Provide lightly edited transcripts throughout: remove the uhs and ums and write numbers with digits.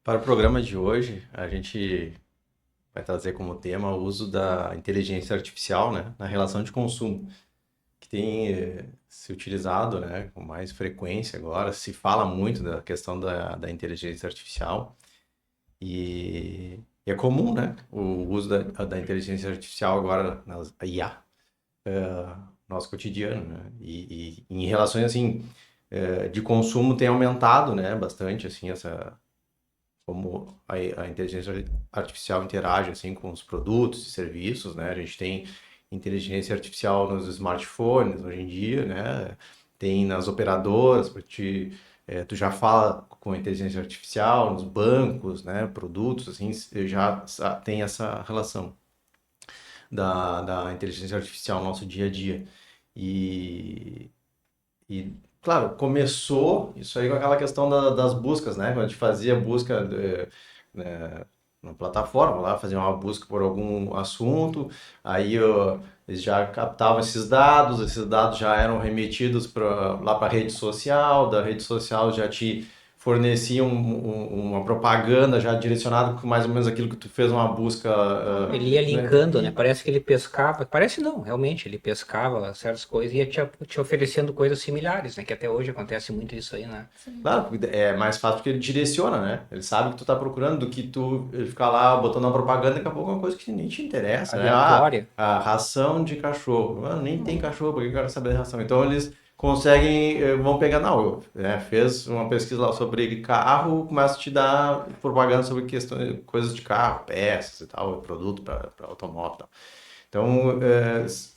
Para o programa de hoje, a gente vai trazer como tema o uso da inteligência artificial, né, na relação de consumo, que tem se utilizado, né, com mais frequência agora. Se fala muito da questão da inteligência artificial e é comum, né, o uso da inteligência artificial agora, a IA, no nosso cotidiano, né, e em relações, assim, de consumo tem aumentado, né, bastante, assim, como a inteligência artificial interage assim com os produtos e serviços, né? A gente tem inteligência artificial nos smartphones hoje em dia, né? Tem nas operadoras, porque tu já fala com a inteligência artificial nos bancos, né? Produtos assim, já tem essa relação da inteligência artificial no nosso dia a dia. E, e claro, começou isso aí com aquela questão das buscas, né? Quando a gente fazia busca né, na plataforma, lá fazia uma busca por algum assunto, aí eles já captavam esses dados já eram remetidos lá para a rede social, da rede social já te fornecia uma propaganda já direcionada com mais ou menos aquilo que tu fez uma busca, Ele ia né? linkando, né? Parece que ele pescava. Parece não, realmente, ele pescava certas coisas e ia te oferecendo coisas similares, né? Que até hoje acontece muito isso aí, né? Claro, porque é mais fácil porque ele direciona, né? Ele sabe o que tu tá procurando do que tu ele ficar lá botando uma propaganda, daqui a pouco é uma coisa que nem te interessa, né? Ah, Aleatória. a ração de cachorro. Mano, nem tem cachorro, por que eu quero saber da ração? Então eles conseguem, vão pegar, não, fez uma pesquisa lá sobre carro, começa a te dar propaganda sobre questões, coisas de carro, peças e tal, produto para automóvel e tal. Então,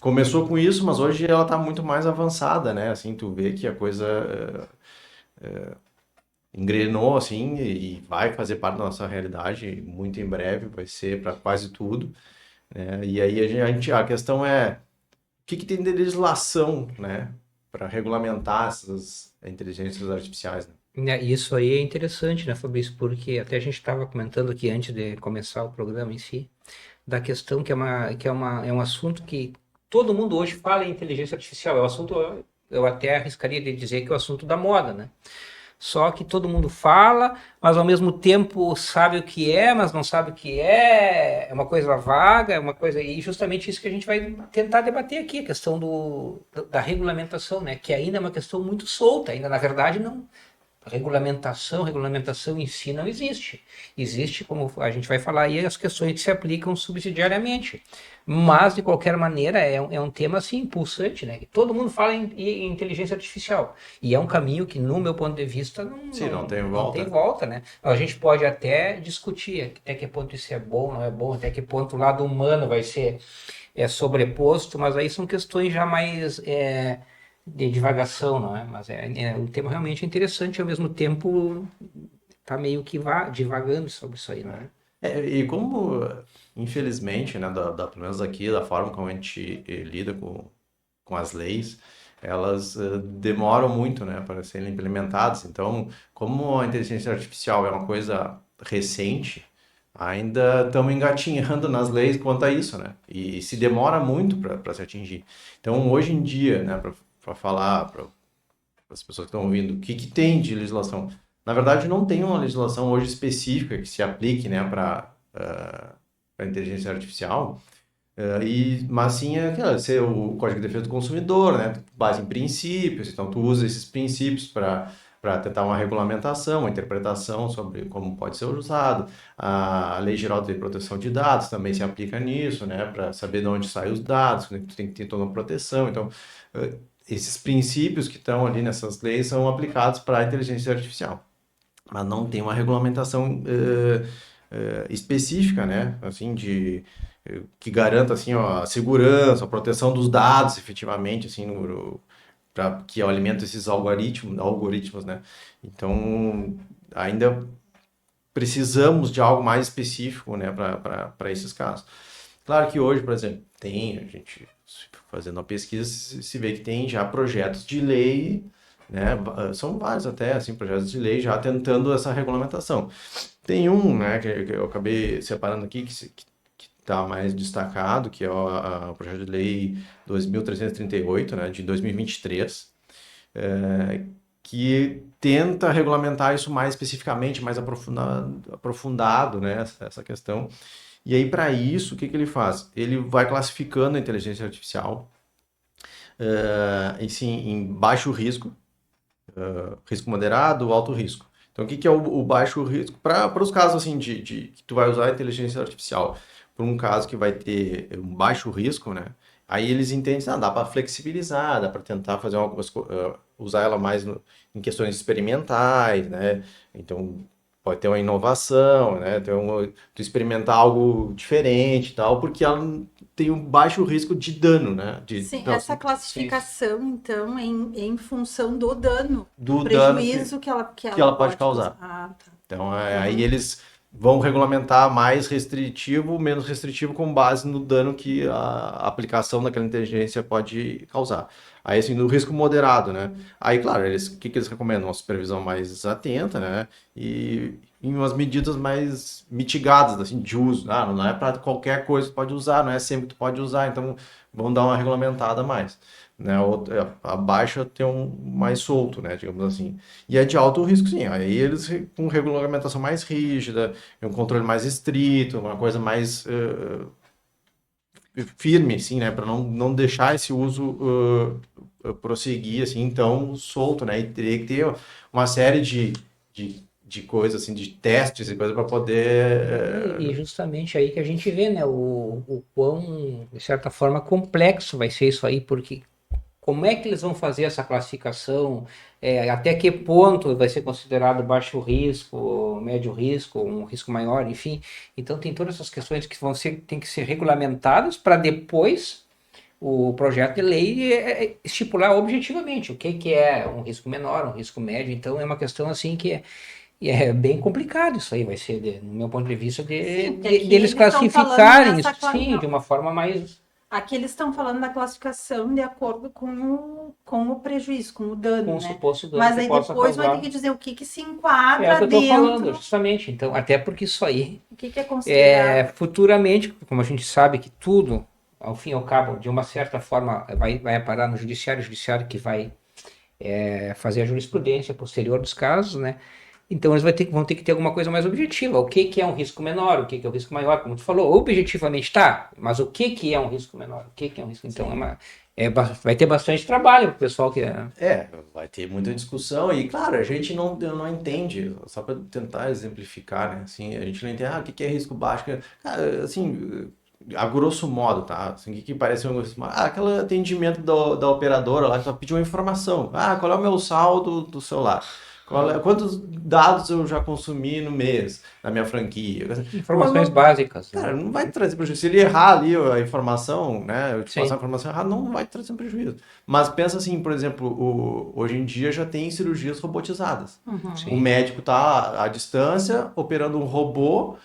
começou com isso, mas hoje ela está muito mais avançada, né? Assim, tu vê que a coisa engrenou assim e vai fazer parte da nossa realidade muito em breve, vai ser para quase tudo, né? E aí a questão é o que tem de legislação, né, para regulamentar essas inteligências artificiais, né? Né, isso aí é interessante, né, Fabrício? Porque até a gente estava comentando aqui antes de começar o programa em si, da questão é um assunto que todo mundo hoje fala em inteligência artificial. É o assunto, eu até arriscaria de dizer que é o assunto da moda, né? Só que todo mundo fala, mas ao mesmo tempo sabe o que é, mas não sabe o que é. É uma coisa vaga, é uma coisa. E justamente isso que a gente vai tentar debater aqui, a questão da regulamentação, né? Que ainda é uma questão muito solta, ainda na verdade não. Regulamentação em si não existe. Existe, como a gente vai falar aí, as questões que se aplicam subsidiariamente. Mas, de qualquer maneira, é um tema assim, impulsante, né? Todo mundo fala em inteligência artificial. E é um caminho que, no meu ponto de vista, Se não tem não tem volta. volta, né? A gente pode até discutir até que ponto isso é bom, não é bom, até que ponto o lado humano vai ser sobreposto, mas aí são questões já mais de divagação, não é? Mas um tema realmente interessante e ao mesmo tempo tá meio que divagando sobre isso aí, não é? E como, infelizmente, né, pelo menos aqui, da forma como a gente lida com as leis, elas demoram muito, né, para serem implementadas. Então, como a inteligência artificial é uma coisa recente, ainda estamos engatinhando nas leis quanto a isso, né? E se demora muito para se atingir. Então, hoje em dia, né, para falar para as pessoas que estão ouvindo, o que tem de legislação? Na verdade, não tem uma legislação hoje específica que se aplique, né, para a inteligência artificial, mas sim ser o Código de Defesa do Consumidor, né? Base em princípios, então tu usa esses princípios para tentar uma regulamentação, uma interpretação sobre como pode ser usado. A Lei Geral de Proteção de Dados também se aplica nisso, né? Para saber de onde saem os dados, né? Tu tem que ter toda uma proteção. Então, eh, esses princípios que estão ali nessas leis são aplicados para a inteligência artificial, mas não tem uma regulamentação específica, né? Assim, que garanta assim ó, a segurança, a proteção dos dados, efetivamente, assim, para que alimenta esses algoritmos, né? Então, ainda precisamos de algo mais específico, né, para esses casos. Claro que hoje, por exemplo, tem a gente fazendo uma pesquisa se vê que tem já projetos de lei, né? São vários até assim projetos de lei já tentando essa regulamentação. Tem um, né, que eu acabei separando aqui que está mais destacado, que é o projeto de lei 2338, né, de 2023, que tenta regulamentar isso mais especificamente, mais aprofundado, né, essa questão. E aí, para isso, o que que ele faz? Ele vai classificando a inteligência artificial em baixo risco, risco moderado, alto risco. Então, o que que é o baixo risco? Para os casos assim de que tu vai usar a inteligência artificial por um caso que vai ter um baixo risco, né? Aí eles entendem, dá para flexibilizar, dá para tentar fazer usar ela mais em questões experimentais, né? Então, pode ter uma inovação, né? Tu experimentar algo diferente e tal, porque ela tem um baixo risco de dano, né? Sim, Então, essa assim, classificação, então, em função do dano, do do dano prejuízo que que ela ela pode pode causar. causar. Ah, tá. Então, aí eles vão regulamentar mais restritivo, menos restritivo, com base no dano que a aplicação daquela inteligência pode causar. Aí, assim, no risco moderado, né? Aí, claro, o que que eles recomendam? Uma supervisão mais atenta, né? E em umas medidas mais mitigadas, assim, de uso. Não é para qualquer coisa que tu pode usar, não é sempre que tu pode usar, então vão dar uma regulamentada a mais. Né? A baixa tem um mais solto, né? Digamos assim. E é de alto risco, sim. Aí eles com regulamentação mais rígida, um controle mais estrito, uma coisa mais firme, assim, né? Para não deixar esse uso prosseguir, assim, tão solto, né? E teria que ter uma série de coisas, assim, de testes e coisas para poder. E justamente aí que a gente vê, né, o quão, de certa forma, complexo vai ser isso aí, porque como é que eles vão fazer essa classificação? Até que ponto vai ser considerado baixo risco, médio risco, um risco maior, enfim. Então tem todas essas questões que tem que ser regulamentadas para depois o projeto de lei estipular objetivamente o que é um risco menor, um risco médio. Então é uma questão assim que é bem complicado isso aí, vai ser, no meu ponto de vista, Sim, porque aqui deles eles estão falando classificarem isso, dessa... sim, de uma forma mais... Aqui eles estão falando da classificação de acordo com o prejuízo, com o dano, com o né? suposto dano Mas que aí possa depois vai ter causar. que dizer o que se É o enquadra que eu estou falando, dentro, justamente. Então, até porque isso aí, o que é considerado. futuramente, como a gente sabe que tudo, ao fim e ao cabo, de uma certa forma, vai parar no judiciário, o judiciário que vai fazer a jurisprudência posterior dos casos, né? Então eles vão ter que ter alguma coisa mais objetiva. O que que é um risco menor, o que que é um risco maior, como tu falou, objetivamente tá, mas o que que é um risco menor, o que que é um risco... Então vai ter bastante trabalho para o pessoal que é... Vai ter muita discussão e, claro, a gente não entende, só para tentar exemplificar, né? Assim, a gente não entende, o que que é risco baixo? Cara, assim, a grosso modo, tá? Assim, o que que parece um risco baixo? Aquele atendimento da operadora lá que só pediu uma informação. Qual é o meu saldo do celular? Quantos dados eu já consumi no mês na minha franquia? Pô, Informações básicas, cara, né? não vai trazer prejuízo. Se ele errar ali a informação, né? Eu te passar a Sim, informação errada, não vai trazer um prejuízo. Mas pensa assim, por exemplo, hoje em dia já tem cirurgias robotizadas. O sim. médico está à distância, operando um robô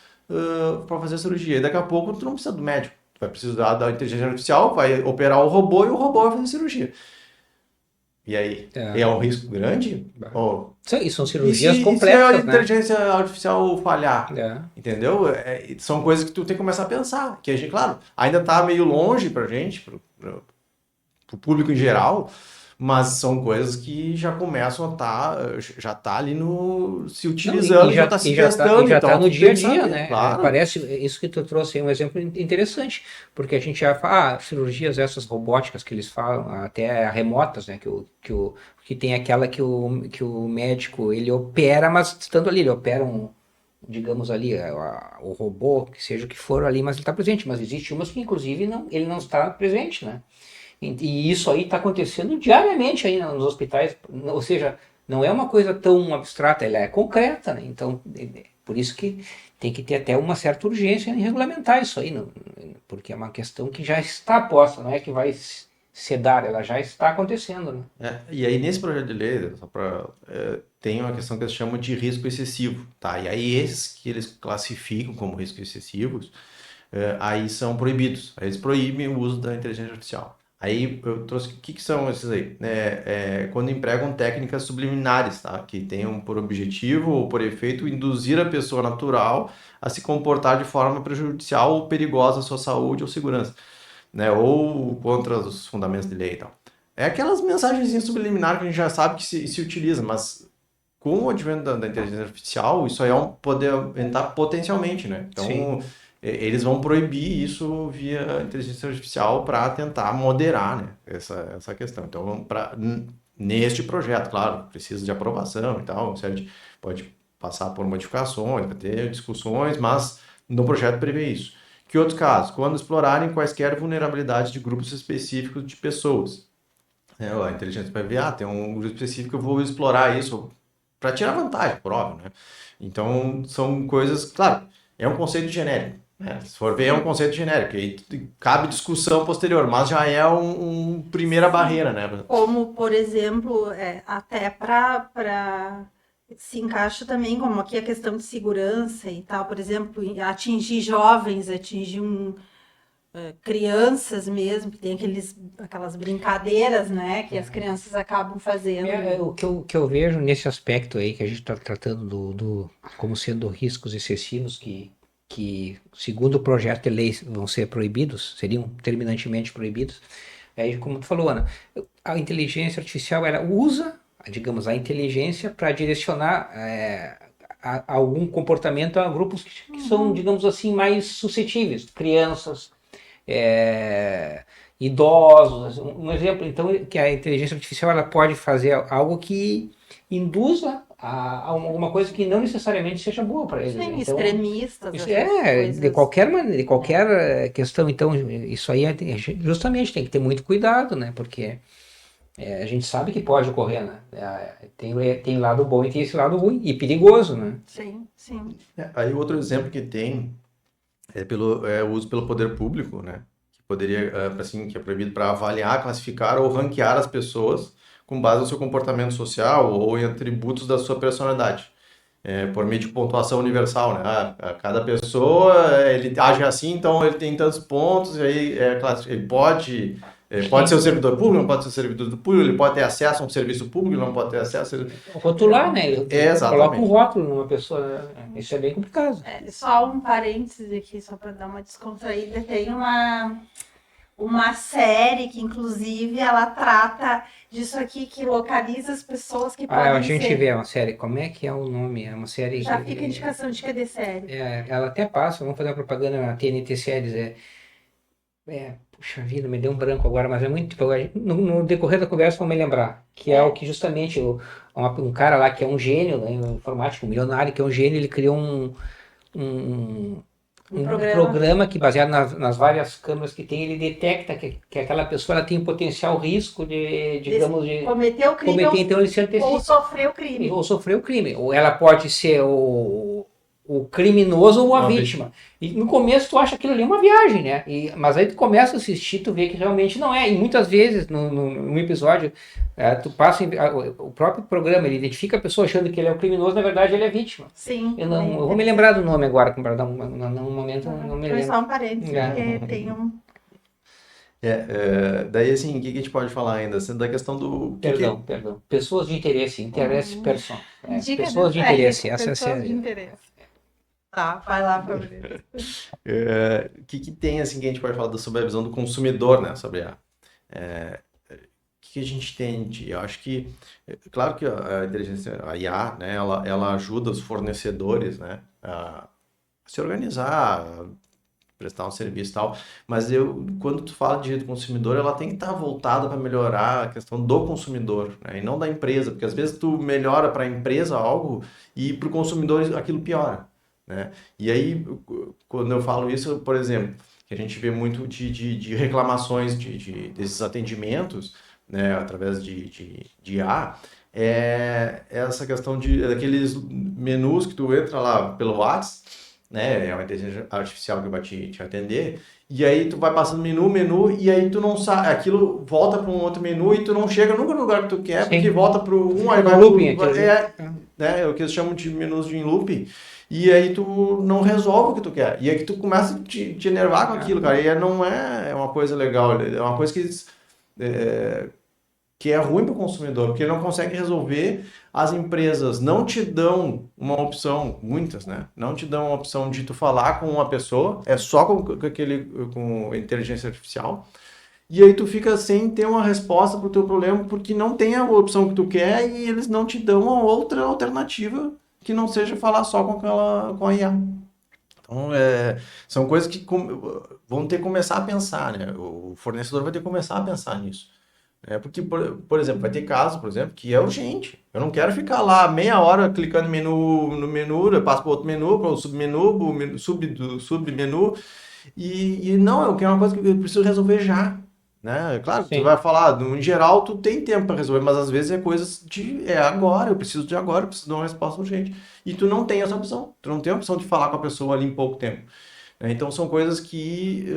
para fazer a cirurgia. E daqui a pouco tu não precisa do médico. Tu vai precisar da inteligência artificial, vai operar o robô e o robô vai fazer a cirurgia. E aí? É um risco grande? Oh, E são e cirurgias se a complexas, né? inteligência artificial falhar? É. Entendeu? São coisas que tu tem que começar a pensar. Que a gente, claro, ainda está meio longe pra gente, pro público em geral, mas são coisas que já começam a já tá ali no se Não, utilizando, já está se testando, já tá então no tu dia tem a que dia, saber, né? claro. Parece isso que tu trouxe aí, um exemplo interessante, porque a gente já fala, cirurgias essas robóticas que eles falam, até remotas, né? Que tem aquela que o médico ele opera, mas estando ali, ele opera digamos ali, o robô, que seja o que for ali, mas ele está presente. Mas existe umas que, inclusive, ele não está presente, né? E isso aí está acontecendo diariamente aí nos hospitais, ou seja, não é uma coisa tão abstrata, ela é concreta, né? Então, por isso que tem que ter até uma certa urgência em regulamentar isso aí, porque é uma questão que já está posta, não é que vai sedar, ela já está acontecendo, né? E aí, nesse projeto de lei, tem uma questão que eles chamam de risco excessivo, tá? E aí, esses que eles classificam como risco excessivos, aí são proibidos. Aí eles proíbem o uso da inteligência artificial. Aí eu trouxe, o que que são esses aí? Quando empregam técnicas subliminares, tá? Que tenham por objetivo ou por efeito induzir a pessoa natural a se comportar de forma prejudicial ou perigosa à sua saúde ou segurança, né? Ou contra os fundamentos de lei e tal. É aquelas mensagenzinhas subliminares que a gente já sabe que se utiliza, mas com o advento da inteligência artificial, isso aí poder entrar potencialmente, né? Sim. Então, eles vão proibir isso via inteligência artificial para tentar moderar, né? Essa questão. Então, neste projeto, claro, precisa de aprovação e tal, pode passar por modificações, vai ter discussões, mas no projeto prevê isso. Que outros casos? Quando explorarem quaisquer vulnerabilidades de grupos específicos de pessoas. A inteligência vai ver, tem um grupo específico, eu vou explorar isso para tirar vantagem, por óbvio, né? Então, são coisas, claro, é um conceito genérico, né? Se for ver, é um conceito genérico, e aí cabe discussão posterior, mas já é uma primeira barreira, né? Como, por exemplo, até para se encaixa também, como aqui a questão de segurança e tal, por exemplo, atingir jovens, atingir crianças mesmo, que tem aquelas brincadeiras, né, que as crianças acabam fazendo. O que eu vejo nesse aspecto aí, que a gente está tratando como sendo riscos excessivos que, segundo o projeto de lei, vão ser proibidos, seriam terminantemente proibidos. Aí, como tu falou, Ana, a inteligência artificial, ela usa, digamos, a inteligência para direcionar algum comportamento a grupos que são, digamos assim, mais suscetíveis, crianças, idosos, um exemplo. Então, que a inteligência artificial ela pode fazer algo que induza a alguma coisa que não necessariamente seja boa para eles, né? Sim, Então, extremistas, isso essas coisas. de qualquer maneira, de qualquer questão. Então, isso aí justamente tem que ter muito cuidado, né? Porque a gente sabe que pode ocorrer, né? Tem lado bom e tem esse lado ruim e perigoso, né? Sim, sim. Aí outro exemplo que tem o uso pelo poder público, né? Que poderia, assim, que é proibido para avaliar, classificar ou ranquear as pessoas com base no seu comportamento social ou em atributos da sua personalidade. Por meio de pontuação universal, né? Cada pessoa, ele age assim, então ele tem tantos pontos, e aí ele pode ser um servidor público, não pode ser um servidor público, ele pode ter acesso a um serviço público, não pode ter acesso. Rotular, né? Coloca um Exatamente. rótulo numa pessoa, né? Isso é bem complicado. Só um parênteses aqui, só para dar uma descontraída, tem uma série que, inclusive, ela trata disso aqui, que localiza as pessoas que podem A gente ser. vê uma série, como é que é o nome? É uma série Já fica a indicação de que é de série. ela até passa, vamos fazer uma propaganda na TNT Séries, puxa vida, me deu um branco agora, mas é muito, tipo, no decorrer da conversa vou me lembrar, que é o que justamente um cara lá que é um gênio, né, um informático, um milionário, que é um gênio, ele criou um programa que, baseado nas várias câmeras que tem, ele detecta que aquela pessoa ela tem um potencial risco de, digamos, de cometer o crime cometer, então ele se antecipa. ou sofrer o crime. Ou sofrer o crime. Ou ela pode ser o criminoso ou a vítima. E no começo tu acha aquilo ali uma viagem, né? Mas aí tu começa a assistir, tu vê que realmente não é. E muitas vezes no episódio, tu passa o próprio programa, ele identifica a pessoa achando que ele é o criminoso, na verdade ele é vítima. Sim. Eu vou me lembrar do nome agora, para dar num momento, não me Foi lembro. só um parênteses, porque tem um... Daí, assim, o que a gente pode falar ainda? Sendo da questão do... Perdão. Pessoas de interesse, person. Pessoas de interesse, interesse, essa é a pessoas de interesse. Tá, vai lá, Fabrício. O que tem, assim, que a gente pode falar sobre a visão do consumidor, né? Sobre o que a gente entende? Eu acho que, claro que a inteligência, a IA, né? Ela ajuda os fornecedores, né? A se organizar, a prestar um serviço e tal, mas quando tu fala de direito do consumidor, ela tem que estar voltada para melhorar a questão do consumidor, né? E não da empresa, porque às vezes tu melhora para a empresa algo e para o consumidor aquilo piora, né? E aí, quando eu falo isso, por exemplo, que a gente vê muito de reclamações desses atendimentos, né, através de IA, essa questão daqueles menus que tu entra lá pelo WhatsApp, né? É uma inteligência artificial que vai te atender. E aí tu vai passando menu, e aí tu não sabe, aquilo volta para um outro menu e tu não chega nunca no lugar que tu quer, Sim. Porque volta para aí vai looping, né? O que eles chamam de menus de looping. E aí tu não resolve o que tu quer. E aí que tu começa a te enervar com aquilo, cara. E não é uma coisa legal, é uma coisa que é ruim para o consumidor, porque ele não consegue resolver. As empresas não te dão uma opção, muitas, né? Não te dão uma opção de tu falar com uma pessoa, é só com inteligência artificial. e aí tu fica sem ter uma resposta pro teu problema, porque não tem a opção que tu quer e eles não te dão uma outra alternativa que não seja falar só com a IA. Então, são coisas que vão ter que começar a pensar, né? O fornecedor vai ter que começar a pensar nisso. Porque, por exemplo, vai ter casos, por exemplo, que é urgente. Eu não quero ficar lá meia hora clicando no menu, eu passo para outro menu, para o submenu, do submenu, e não, eu quero uma coisa que eu preciso resolver já. Né? Claro, tu Sim. vai falar, em geral, tu tem tempo para resolver, mas às vezes é coisas agora, eu preciso de agora, eu preciso de uma resposta urgente. E tu não tem essa opção, tu não tem a opção de falar com a pessoa ali em pouco tempo. Então são coisas que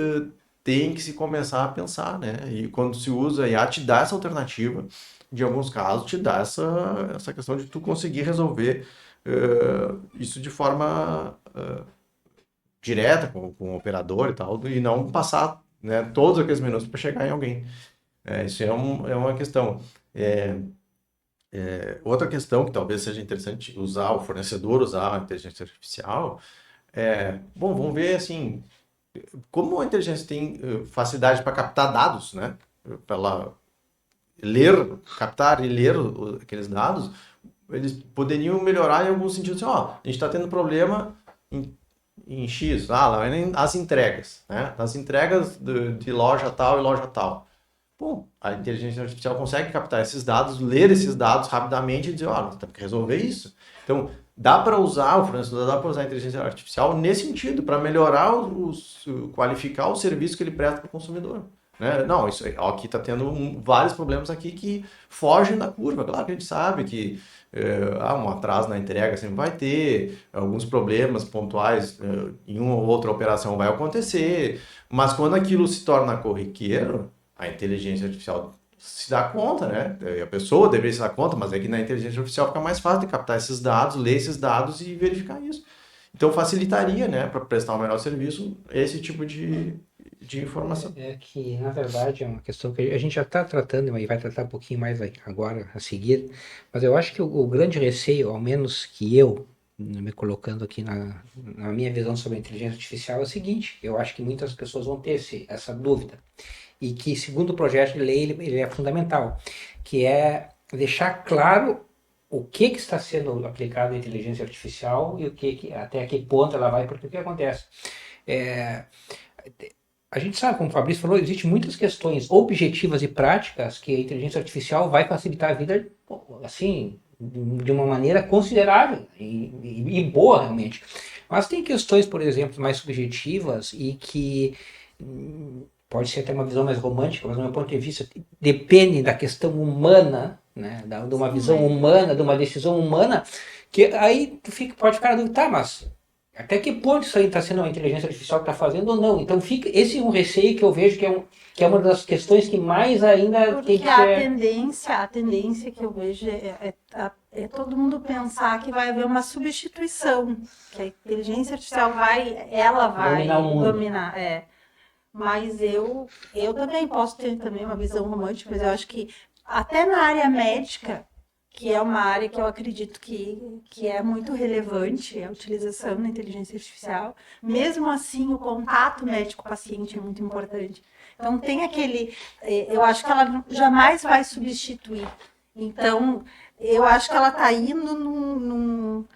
tem que se começar a pensar, né? E quando se usa a IA, te dá essa alternativa, de alguns casos, te dá essa questão de tu conseguir resolver isso de forma direta com o operador e tal, e não passar, né, todos aqueles minutos para chegar em alguém. Isso é uma questão. Outra questão que talvez seja interessante usar, o fornecedor usar a inteligência artificial, bom, vamos ver assim, como a inteligência tem facilidade para captar dados, né? Para ela captar e ler aqueles dados, eles poderiam melhorar em algum sentido assim, ó, a gente está tendo problema em X, lá as entregas, né? As entregas de loja tal e loja tal. Bom, a inteligência artificial consegue captar esses dados, ler esses dados rapidamente e dizer, ó, nós temos que resolver isso. Então, dá para usar, o fornecedor dá para usar a inteligência artificial nesse sentido, para melhorar, qualificar o serviço que ele presta para o consumidor. Né? Não, isso aí, ó, aqui está tendo vários problemas aqui que fogem da curva. Claro que a gente sabe que um atraso na entrega sempre vai ter, alguns problemas pontuais em uma ou outra operação vai acontecer, mas quando aquilo se torna corriqueiro, a inteligência artificial se dá conta, né? A pessoa deveria se dar conta, mas é que na inteligência artificial fica mais fácil de captar esses dados, ler esses dados e verificar isso. Então facilitaria, né, para prestar um melhor serviço, esse tipo de informação. Que, na verdade, é uma questão que a gente já está tratando e vai tratar um pouquinho mais agora, a seguir, mas eu acho que o grande receio, ao menos que eu, me colocando aqui na minha visão sobre a inteligência artificial, é o seguinte: eu acho que muitas pessoas vão ter essa dúvida, e que, segundo o projeto de lei, ele é fundamental, que é deixar claro o que está sendo aplicado à inteligência artificial e até que ponto ela vai, porque o que acontece? A gente sabe, como o Fabrício falou, existem muitas questões objetivas e práticas que a inteligência artificial vai facilitar a vida, assim, de uma maneira considerável e boa, realmente. Mas tem questões, por exemplo, mais subjetivas e que pode ser até uma visão mais romântica, mas do meu ponto de vista depende da questão humana, né, de uma visão humana, de uma decisão humana, que aí tu pode ficar na dúvida, tá, mas até que ponto isso aí está sendo uma inteligência artificial que está fazendo ou não? Então fica esse é um receio que eu vejo que é uma das questões que mais ainda porque tem que ser... a tendência que eu vejo é todo mundo pensar que vai haver uma substituição, que a inteligência artificial vai Dominar o mundo. dominar. Mas eu também posso ter também uma visão romântica, mas eu acho que até na área médica, que é uma área que eu acredito que é muito relevante, a utilização da inteligência artificial, mesmo assim o contato médico-paciente é muito importante. Então tem eu acho que ela jamais vai substituir. Então eu acho que ela está indo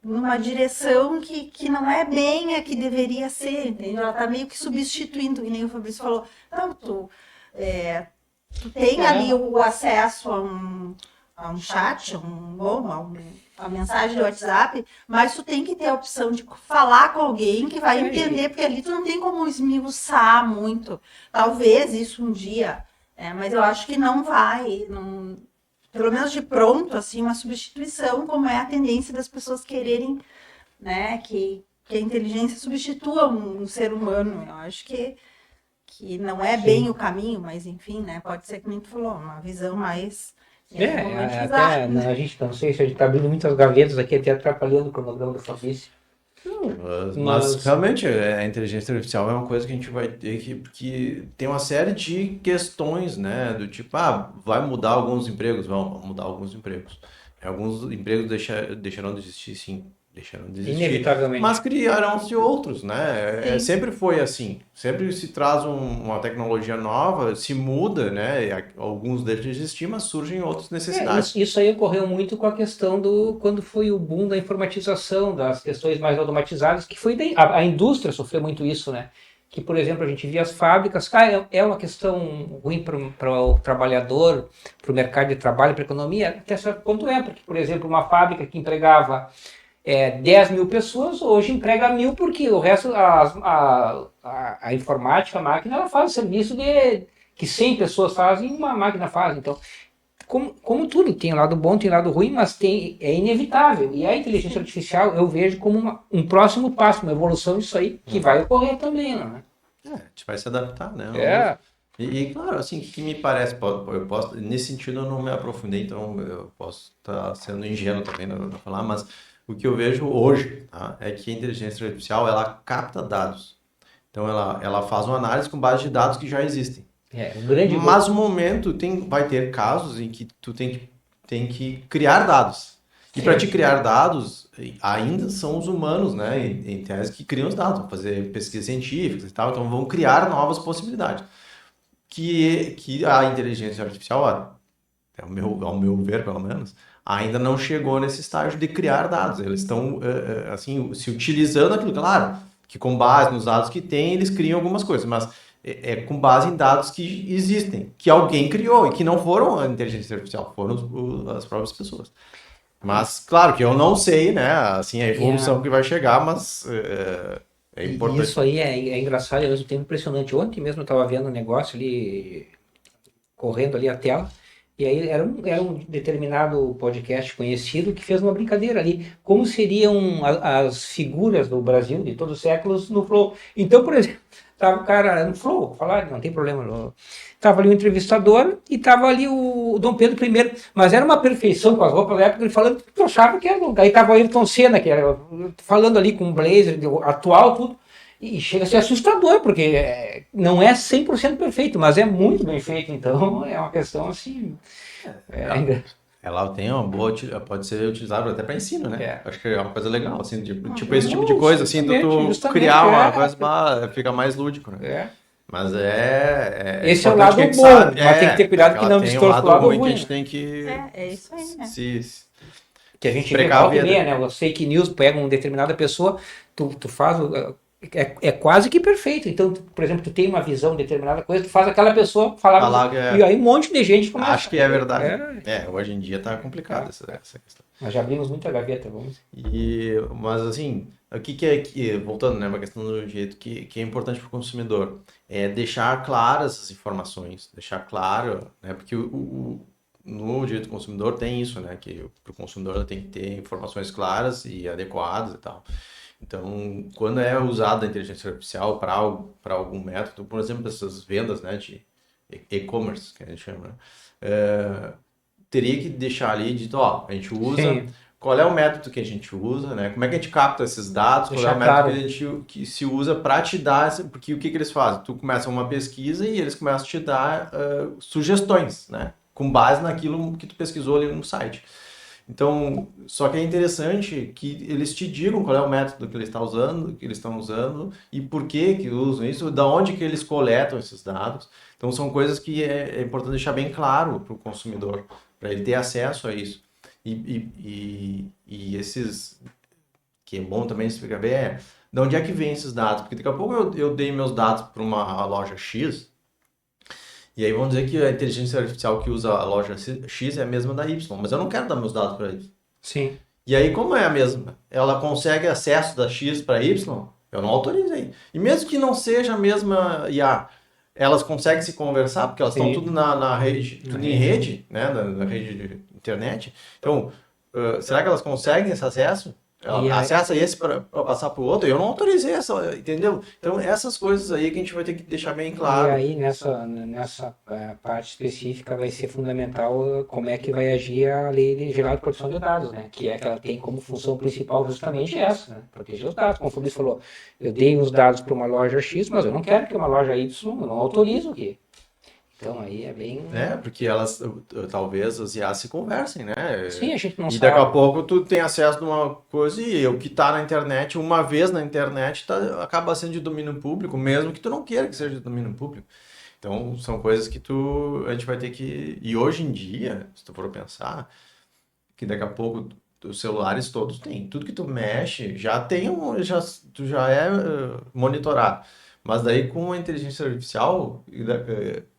numa direção que não é bem a que deveria ser, entende? Ela está meio que substituindo, e nem o Fabrício falou, não, tu tem ali o acesso a um chat, a mensagem do WhatsApp, mas tu tem que ter a opção de falar com alguém que vai entender, porque ali tu não tem como esmiuçar muito. Talvez isso um dia, mas eu acho que não vai, pelo menos de pronto, assim, uma substituição, como é a tendência das pessoas quererem, né, que a inteligência substitua um ser humano. Eu acho que não é bem o caminho, mas enfim, né, pode ser, como tu falou, uma visão mais... até a gente não sei se a gente está abrindo muitas gavetas aqui, até atrapalhando o cronograma do Fabrício. Mas realmente a inteligência artificial é uma coisa que a gente vai ter que tem uma série de questões, né? Do tipo, vai mudar alguns empregos? Vão mudar alguns empregos. Alguns empregos deixarão de existir, sim. deixaram de existir. Inevitavelmente. Mas criaram-se outros, né? Sim. Sempre foi assim. Sempre se traz uma tecnologia nova, se muda, né? Alguns deixam de existir, mas surgem outras necessidades. Isso aí ocorreu muito com a questão quando foi o boom da informatização, das questões mais automatizadas, que foi a indústria sofreu muito isso, né? Que, por exemplo, a gente via as fábricas, é uma questão ruim para o trabalhador, para o mercado de trabalho, para a economia, até certo ponto porque, por exemplo, uma fábrica que empregava 10 mil pessoas, hoje emprega 1.000, porque o resto, a informática, a máquina, ela faz o serviço que 100 pessoas fazem e uma máquina faz. Então, como tudo, tem lado bom, tem lado ruim, mas é inevitável. E a inteligência artificial eu vejo como um próximo passo, uma evolução disso aí, que vai ocorrer também, né? A gente vai se adaptar, né? Claro, assim, o que me parece, eu posso, nesse sentido eu não me aprofundei, então eu posso estar sendo ingênuo também para falar, mas o que eu vejo hoje, tá, é que a inteligência artificial, ela capta dados. Então ela faz uma análise com base de dados que já existem. Mas no momento vai ter casos em que tu tem que criar dados. E para te criar dados, ainda são os humanos, né, em tese, que criam os dados, vão fazer pesquisas científicas e tal, então vão criar novas possibilidades. Que a inteligência artificial, ao meu ver, pelo menos, ainda não chegou nesse estágio de criar dados. Eles estão, assim, se utilizando aquilo, claro, que com base nos dados que tem, eles criam algumas coisas, mas com base em dados que existem, que alguém criou e que não foram a inteligência artificial, foram as próprias pessoas. Mas, claro que eu não sei, né, assim, a evolução que vai chegar, mas é importante. Isso aí é engraçado e ao mesmo tempo impressionante. Ontem mesmo eu estava vendo um negócio ali, correndo ali a tela, e aí era um determinado podcast conhecido que fez uma brincadeira ali. Como seriam as figuras do Brasil de todos os séculos no Flow. Então, por exemplo, tava o cara no Flow, vou falar, não tem problema. Tava ali o entrevistador e tava ali o Dom Pedro I. Mas era uma perfeição com as roupas da época, ele falando que eu achava que era. Aí tava o Ayrton Senna, que era falando ali com um blazer atual, tudo. E chega a ser assustador, porque não é 100% perfeito, mas é muito bem feito. Então é uma questão assim. Ela tem uma boa, pode ser utilizada até para ensino, né? Acho que é uma coisa legal, assim, tipo esse tipo de coisa, assim, tu criar uma coisa, fica mais lúdico, né? Mas esse é o lado bom, mas tem que ter cuidado que não distorça o lado ruim. Que a gente tem que é isso aí, né? Que a gente vê volta e meia, né? Os fake news pegam uma determinada pessoa, tu faz é quase que perfeito. Então, por exemplo, tu tem uma visão de determinada coisa, tu faz aquela pessoa falar e aí um monte de gente começa. Acho que é verdade. Hoje em dia tá complicado essa questão. Nós já abrimos muita gaveta, vamos dizer. Mas assim, o que voltando, né, uma questão do jeito que é importante para o consumidor, é deixar claras essas informações, deixar claro, né, porque no direito do consumidor tem isso, né, que para o consumidor tem que ter informações claras e adequadas e tal. Então, quando é usada a inteligência artificial para algum método, por exemplo, essas vendas, né, de e-commerce, que a gente chama, né, teria que deixar ali dito, a gente usa, sim, qual é o método que a gente usa, né, como é que a gente capta esses dados, qual é o método que se usa para te dar, porque o que eles fazem? Tu começa uma pesquisa e eles começam a te dar sugestões, né, com base naquilo que tu pesquisou ali no site. Então, só que é interessante que eles te digam qual é o método que eles estão usando e por que usam isso, da onde que eles coletam esses dados. Então, são coisas que é importante deixar bem claro para o consumidor, para ele ter acesso a isso. E esses, que é bom também explicar bem, de onde é que vem esses dados? Porque daqui a pouco eu dei meus dados para uma loja X, e aí vamos dizer que a inteligência artificial que usa a loja X é a mesma da Y, mas eu não quero dar meus dados para eles. Sim. E aí, como é a mesma? Ela consegue acesso da X para Y? Eu não autorizei. E mesmo que não seja a mesma IA, elas conseguem se conversar, porque elas estão tudo na rede, tudo em rede, né? Na rede de internet. Então, será que elas conseguem esse acesso? Ela acessa esse para passar para o outro? Eu não autorizei essa, entendeu? Então, essas coisas aí que a gente vai ter que deixar bem claro. E aí, nessa parte específica, vai ser fundamental como é que vai agir a Lei Geral de Proteção de Dados, né? Que ela tem como função principal justamente essa, né? Proteger os dados. Como o Fabrício falou, eu dei os dados para uma loja X, mas eu não quero que uma loja Y, eu não autorizo o quê? Então aí é bem... Porque elas, talvez as IAs se conversem, né? Sim, a gente não E sabe. daqui a pouco tu tem acesso a uma coisa e o que tá na internet, uma vez na internet, acaba sendo de domínio público, mesmo que tu não queira que seja de domínio público. Então, são coisas que a gente vai ter que... E hoje em dia, se tu for pensar, que daqui a pouco os celulares todos têm. Tudo que tu mexe já tem tu já é monitorado. Mas daí com a inteligência artificial,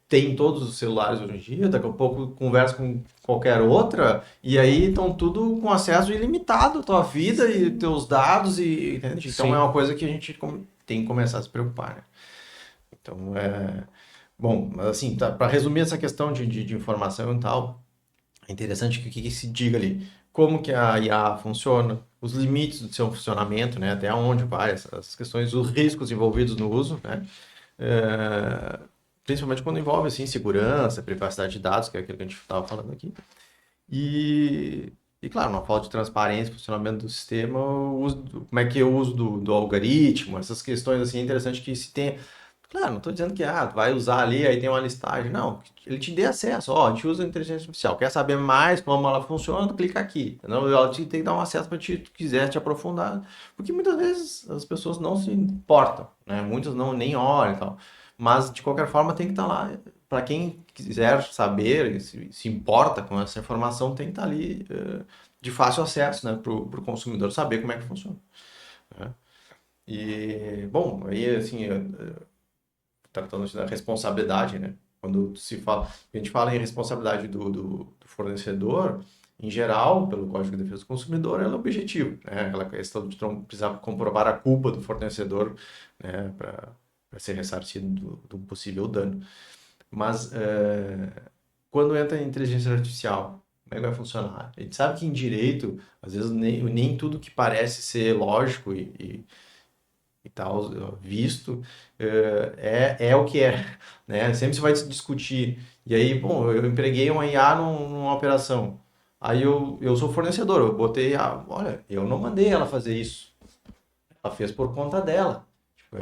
tem em todos os celulares hoje em dia, daqui a pouco conversa com qualquer outra, e aí estão tudo com acesso ilimitado à tua vida e teus dados, entende? Então Sim. é uma coisa que a gente tem que começar a se preocupar, né? Então Bom, mas assim, para resumir essa questão de informação e tal, é interessante que se diga ali como que a IA funciona, os limites do seu funcionamento, né? Até onde vai essas questões, os riscos envolvidos no uso, né? É, principalmente quando envolve assim, segurança, privacidade de dados, que é aquilo que a gente estava falando aqui. E claro, uma falta de transparência, funcionamento do sistema, como é que é o uso do algoritmo, essas questões assim, interessantes que se tem. Claro, não estou dizendo que vai usar ali, aí tem uma listagem. Não, ele te dê acesso. Ó, a gente usa a inteligência artificial. Quer saber mais como ela funciona? Clica aqui. Entendeu? Ela tem que dar um acesso para ti, se tu quiser te aprofundar. Porque muitas vezes as pessoas não se importam, né? Muitas não nem olham e tal. Mas, de qualquer forma, tem que estar lá. Para quem quiser saber, se importa com essa informação, tem que estar ali de fácil acesso, né? Para o consumidor saber como é que funciona, né? E, bom, aí, assim, tratando da responsabilidade, né? Quando a gente fala em responsabilidade do fornecedor, em geral, pelo Código de Defesa do Consumidor, ela é objetivo, né? Aquela questão de não precisar comprovar a culpa do fornecedor, né? Para ser ressarcido do possível dano. Mas quando entra em inteligência artificial, como é que vai funcionar? A gente sabe que em direito, às vezes nem tudo que parece ser lógico e tal, visto, é o que é, né? Sempre se vai se discutir. E aí, bom, eu empreguei uma IA numa operação. Aí eu sou fornecedor, eu botei olha, eu não mandei ela fazer isso. Ela fez por conta dela. Tipo,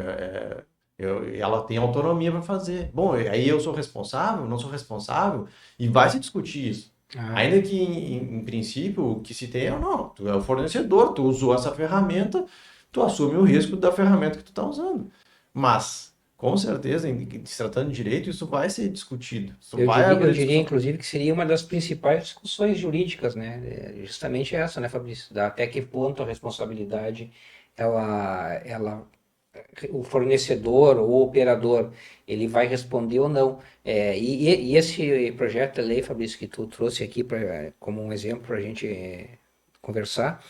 ela tem autonomia para fazer. Bom, aí eu sou responsável, não sou responsável, e vai se discutir isso. Ainda que, em princípio, o que se tem não, tu é o fornecedor, tu usou essa ferramenta, tu assume o risco da ferramenta que tu está usando. Mas, com certeza, se tratando de direito, isso vai ser discutido. Eu diria, inclusive, que seria uma das principais discussões jurídicas, né? Justamente essa, né, Fabrício? Até que ponto a responsabilidade, o fornecedor ou o operador, ele vai responder ou não. E esse projeto de lei, Fabrício, que tu trouxe aqui como um exemplo para a gente conversar,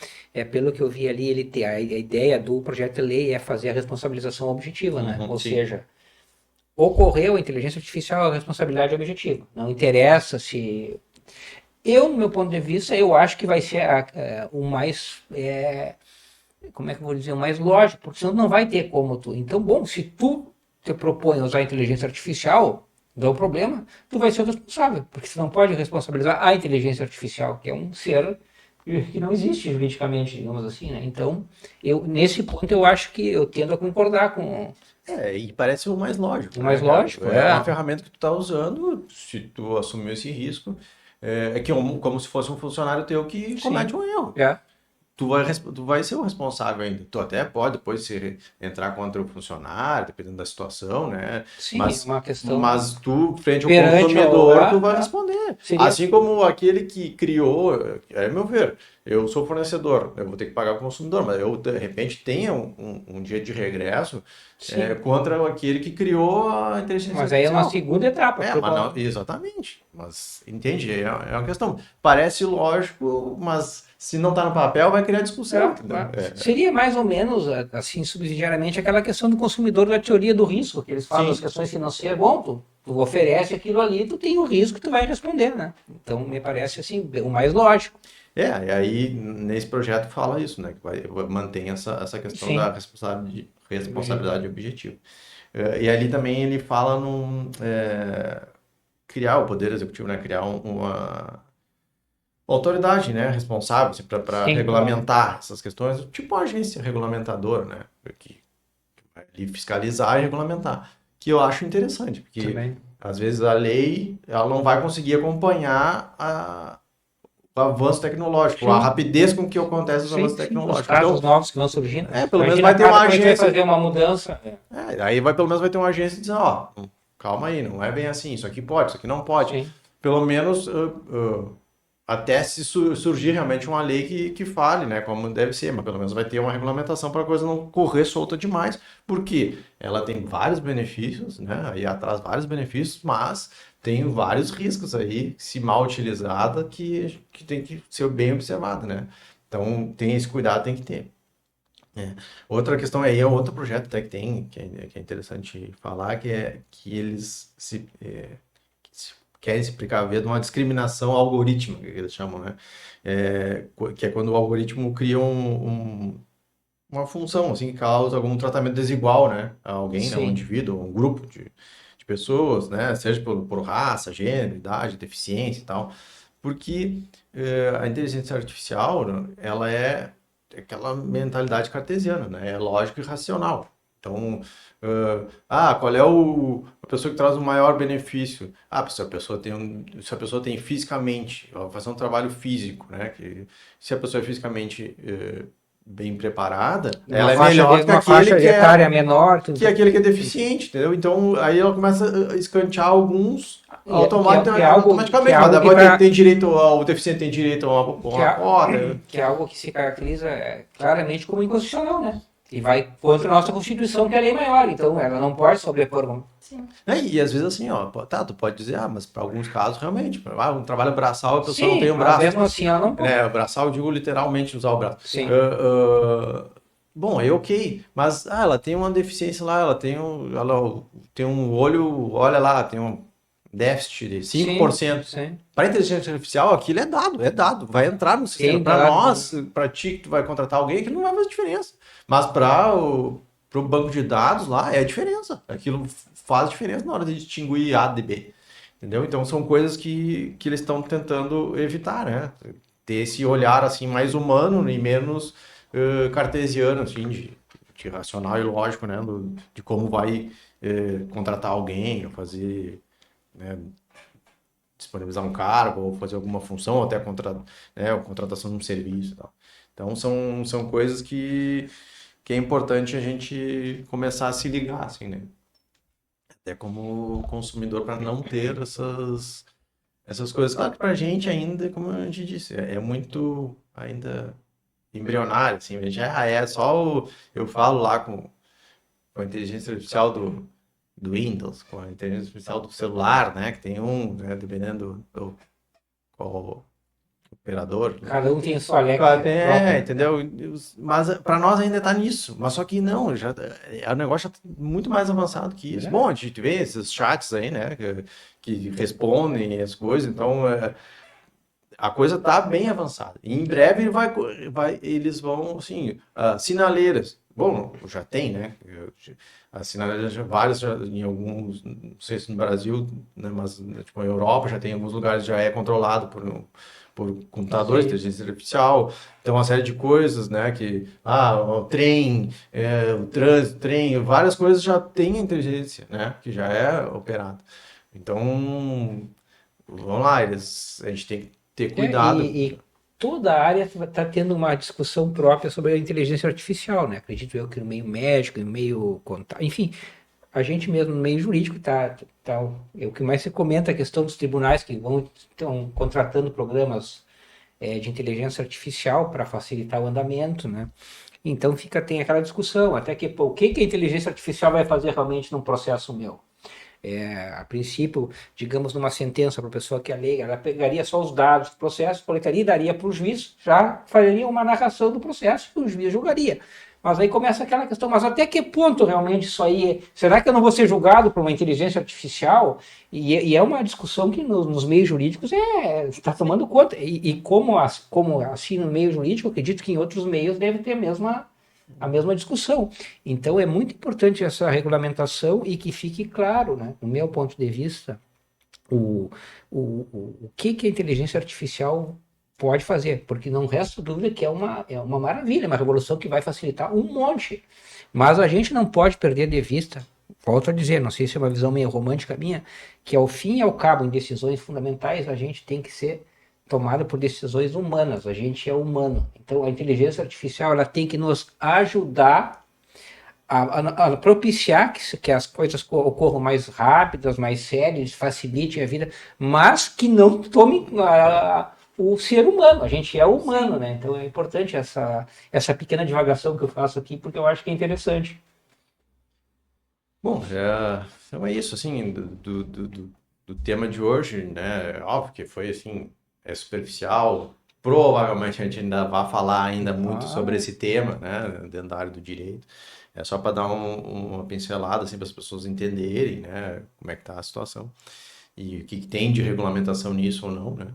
pelo que eu vi ali, ele tem a ideia do projeto de lei é fazer a responsabilização objetiva, né? Ou seja, ocorreu a inteligência artificial, a responsabilidade objetiva. Não interessa se... Eu, no meu ponto de vista, eu acho que vai ser o mais... como é que eu vou dizer? O mais lógico, porque senão não vai ter como tu... Então, bom, se tu te propõe a usar a inteligência artificial, dá o problema, tu vai ser o responsável, porque você não pode responsabilizar a inteligência artificial, que é um ser que não existe juridicamente, digamos assim, né? Então, nesse ponto, eu acho que eu tendo a concordar com... e parece o mais lógico. O mais né, cara? lógico, É uma ferramenta que tu está usando, se tu assumiu esse risco, que como se fosse um funcionário teu que comete um erro. Tu vai ser o responsável ainda. Tu até pode depois entrar contra o funcionário, dependendo da situação, né? Sim, mas, uma questão... Mas tu, frente ao Perante consumidor, tu vai responder. Seria... Assim como aquele que criou, meu ver, eu sou fornecedor, eu vou ter que pagar o consumidor, mas eu, de repente, tenha um dia de regresso contra aquele que criou a inteligência artificial. Mas aí é uma segunda etapa. Exatamente. Mas, entende? É uma questão. Parece lógico, mas... se não está no papel, vai criar discussão. Seria mais ou menos, assim, subsidiariamente, aquela questão do consumidor da teoria do risco, que eles falam das questões financeiras. Bom, tu oferece aquilo ali, tu tem o risco que tu vai responder, né? Então, me parece, assim, o mais lógico. E aí, nesse projeto fala isso, né? Que mantém essa questão da responsabilidade objetiva. E ali também ele fala criar o Poder Executivo, né? Criar uma autoridade, né, responsável assim, para regulamentar essas questões, tipo uma agência regulamentadora, né, que vai ali fiscalizar e regulamentar, que eu acho interessante, porque Às vezes a lei ela não vai conseguir acompanhar o avanço tecnológico, a Sim. rapidez com que acontece os avanços Os tecnológicos. casos Então, novos que vão surgindo. pelo menos Imagina vai ter uma como é que vai agência. fazer uma mudança. Aí pelo menos vai ter uma agência dizendo, ó, calma aí, não é bem assim, isso aqui pode, isso aqui não pode. Sim. Pelo menos até se surgir realmente uma lei que fale, né, como deve ser, mas pelo menos vai ter uma regulamentação para a coisa não correr solta demais, porque ela tem vários benefícios, né, aí atrás vários benefícios, mas tem vários riscos aí, se mal utilizada, que tem que ser bem observado, né. Então, tem esse cuidado, tem que ter. Outra questão aí é outro projeto até que tem, que é interessante falar, que é que eles querem se precaver de uma discriminação algorítmica, que eles chamam, né? Que é quando o algoritmo cria uma função, assim, que causa algum tratamento desigual, né? A alguém, né? Um Sim. indivíduo, um grupo de pessoas, né? Seja por raça, gênero, idade, deficiência e tal. Porque a inteligência artificial, né, ela é aquela mentalidade cartesiana, né? É lógico e racional. Então, qual é a pessoa que traz o maior benefício? Se a pessoa tem fisicamente, ela vai fazer um trabalho físico, né? Que se a pessoa é fisicamente bem preparada, ela é melhor que uma faixa aquele etária menor. que é aquele que é deficiente, entendeu? Então, aí ela começa a escantear alguns Que automaticamente. O deficiente tem direito a uma cota. Que é algo que se caracteriza claramente como inconstitucional, né? E vai contra a nossa Constituição, que é a lei maior. Então, ela não pode sobrepor. Sim. E às vezes assim, ó, tu pode dizer, mas para alguns casos realmente, um trabalho braçal, a pessoa não tem um mas braço. mesmo assim ela não pode. O braçal, eu digo literalmente usar o braço. Sim. Bom, aí ok, mas ela tem uma deficiência lá, ela tem um olho, olha lá, tem um déficit de 5%. Sim. Para a inteligência artificial, aquilo é dado, vai entrar no sistema. Para nós, para ti que tu vai contratar alguém, aquilo não vai fazer diferença. Mas para o banco de dados lá, é a diferença. Aquilo faz diferença na hora de distinguir A de B. Entendeu? Então são coisas que eles estão tentando evitar, né? Ter esse olhar assim mais humano e menos cartesiano, assim, de racional e lógico, né? De como vai contratar alguém, ou fazer, né, disponibilizar um cargo, ou fazer alguma função, ou até a contratação de um serviço e tal. Então são coisas que é importante a gente começar a se ligar, assim, né? Até como consumidor, para não ter essas coisas. Claro que pra gente ainda, como a gente disse, é muito ainda embrionário, assim, a gente eu falo lá com a inteligência artificial do Windows, com a inteligência artificial do celular, né, que tem né, dependendo do qual operador. Cada um tem sua Alexa. Entendeu? Mas para nós ainda está nisso. Mas só que não, o negócio já tá muito mais avançado que isso. Bom, a gente vê esses chats aí, né, que respondem as coisas, então a coisa está bem avançada. E em breve eles vão, assim, sinaleiras. Bom, já tem, né? As sinaleiras, várias, em alguns, não sei se no Brasil, né, mas tipo, na Europa já tem, em alguns lugares já é controlado por computadores, inteligência artificial, então uma série de coisas, né, que, o trem, o trânsito, várias coisas já tem inteligência, né, que já é operada. Então, vamos lá, a gente tem que ter cuidado. E toda a área está tendo uma discussão própria sobre a inteligência artificial, né, acredito eu que no meio médico, no meio contábil, enfim, a gente mesmo no meio jurídico é o que mais se comenta a questão dos tribunais que estão contratando programas de inteligência artificial para facilitar o andamento, né? Então tem aquela discussão, até que o que a inteligência artificial vai fazer realmente num processo meu? A princípio, digamos, numa sentença para a pessoa que é leiga, ela pegaria só os dados do processo, coletaria e daria para o juiz, já faria uma narração do processo que o juiz julgaria. Mas aí começa aquela questão, mas até que ponto realmente isso aí... Será que eu não vou ser julgado por uma inteligência artificial? E é uma discussão que nos meios jurídicos está tomando conta. E como assim no meio jurídico, eu acredito que em outros meios deve ter a mesma discussão. Então é muito importante essa regulamentação e que fique claro, né, no meu ponto de vista, o que a inteligência artificial pode fazer, porque não resta dúvida que é uma maravilha, uma revolução que vai facilitar um monte. Mas a gente não pode perder de vista volto a dizer, não sei se é uma visão meio romântica minha, que ao fim e ao cabo, em decisões fundamentais, a gente tem que ser tomado por decisões humanas, a gente é humano. Então, a inteligência artificial ela tem que nos ajudar a propiciar que as coisas ocorram mais rápidas, mais sérias, facilitem a vida, mas que não tomem o ser humano. A gente é humano, né? Então é importante essa pequena divagação que eu faço aqui, porque eu acho que é interessante. Bom, então é isso, assim, do tema de hoje, né? Óbvio que foi, assim, superficial. Provavelmente a gente ainda vai falar ainda muito sobre esse tema, né? Dentro da área do direito. É só para dar uma pincelada, assim, para as pessoas entenderem, né? Como é que tá a situação. E o que tem de regulamentação nisso ou não, né?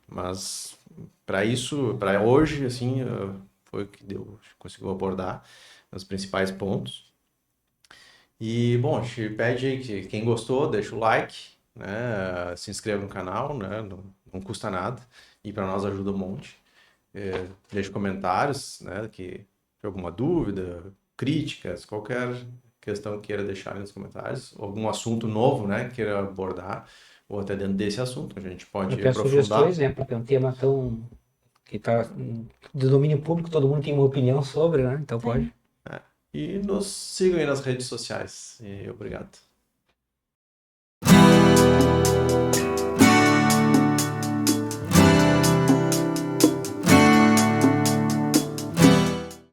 Mas para isso, para hoje, assim, foi o que conseguiu abordar os principais pontos. E, bom, a gente pede aí que quem gostou, deixa o like, né? Se inscreva no canal, né? Não custa nada e para nós ajuda um monte. Deixa comentários, né? Que tem alguma dúvida, críticas, qualquer questão que queira deixar nos comentários, algum assunto novo, né? Que queira abordar, ou até dentro desse assunto, a gente pode Até aprofundar. sugestões, né? Porque é um tema tão que está de domínio público, todo mundo tem uma opinião sobre, né? Então pode. E nos sigam aí nas redes sociais. E obrigado.